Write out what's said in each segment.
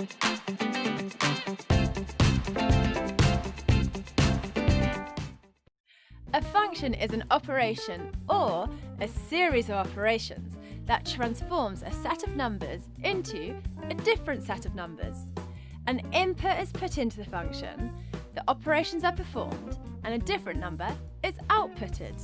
A function is an operation or a series of operations that transforms a set of numbers into a different set of numbers. An input is put into the function, the operations are performed, and a different number is outputted.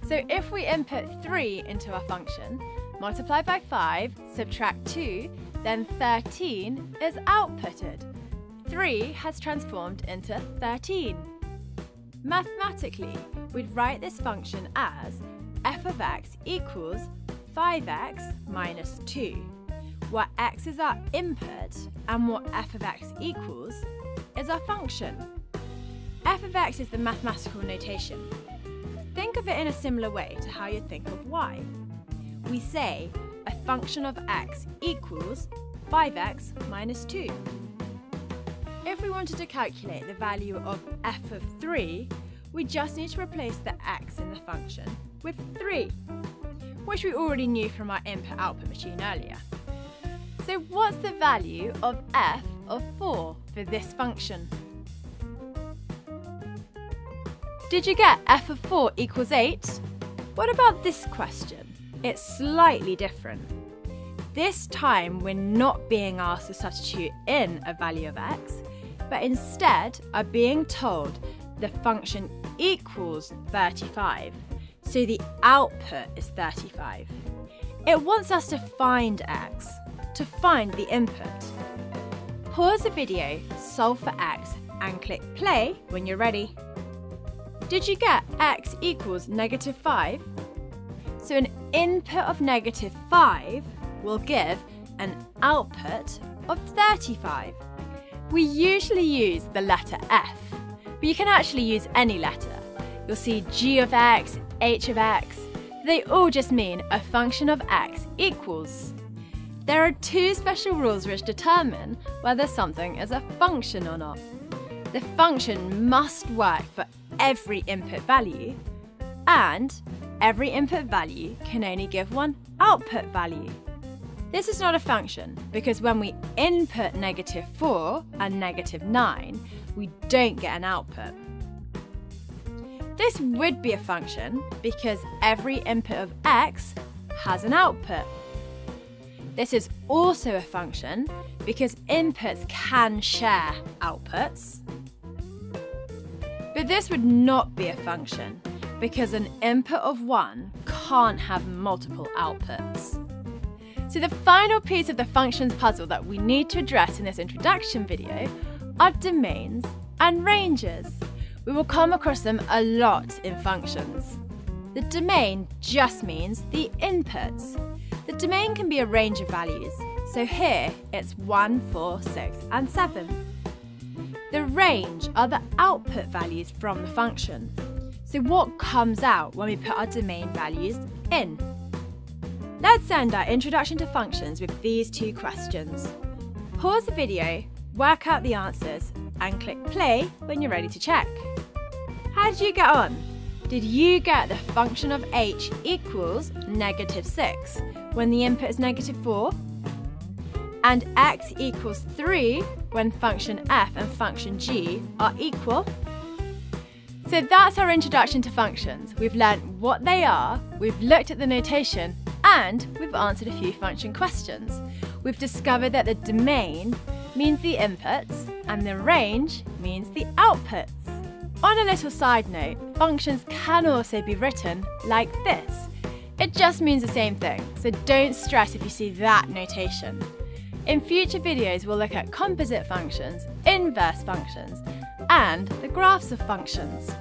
So if we input 3 into our function, multiply by 5, subtract 2, then 13 is outputted. 3 has transformed into 13. Mathematically, we'd write this function as f of x equals 5x minus 2, where x is our input and what f of x equals is our function. F of x is the mathematical notation. Think of it in a similar way to how you'd think of y. We say a function of x equals 5x minus 2. If we wanted to calculate the value of f of 3, we just need to replace the x in the function with 3, which we already knew from our input-output machine earlier. So what's the value of f of 4 for this function? Did you get f of 4 equals 8? What about this question? It's slightly different. This time we're not being asked to substitute in a value of x, but instead are being told the function equals 35, so the output is 35. It wants us to find x, to find the input. Pause the video, solve for x, and click play when you're ready. Did you get x equals negative 5? So an input of negative 5 will give an output of 35. We usually use the letter F, but you can actually use any letter. You'll see g of x, h of x. They all just mean a function of x equals. There are two special rules which determine whether something is a function or not. The function must work for every input value, and every input value can only give one output value. This is not a function because when we input negative 4 and negative 9, we don't get an output. This would be a function because every input of x has an output. This is also a function because inputs can share outputs. But this would not be a function because an input of 1 can't have multiple outputs. So the final piece of the functions puzzle that we need to address in this introduction video are domains and ranges. We will come across them a lot in functions. The domain just means the inputs. The domain can be a range of values, so here it's 1, 4, 6 and 7. The range are the output values from the function. So what comes out when we put our domain values in? Let's end our introduction to functions with these two questions. Pause the video, work out the answers, and click play when you're ready to check. How did you get on? Did you get the function of h equals negative 6 when the input is negative 4? And x equals 3 when function f and function g are equal? So that's our introduction to functions. We've learnt what they are, we've looked at the notation, and we've answered a few function questions. We've discovered that the domain means the inputs and the range means the outputs. On a little side note, functions can also be written like this. It just means the same thing, so don't stress if you see that notation. In future videos, we'll look at composite functions, inverse functions, and the graphs of functions.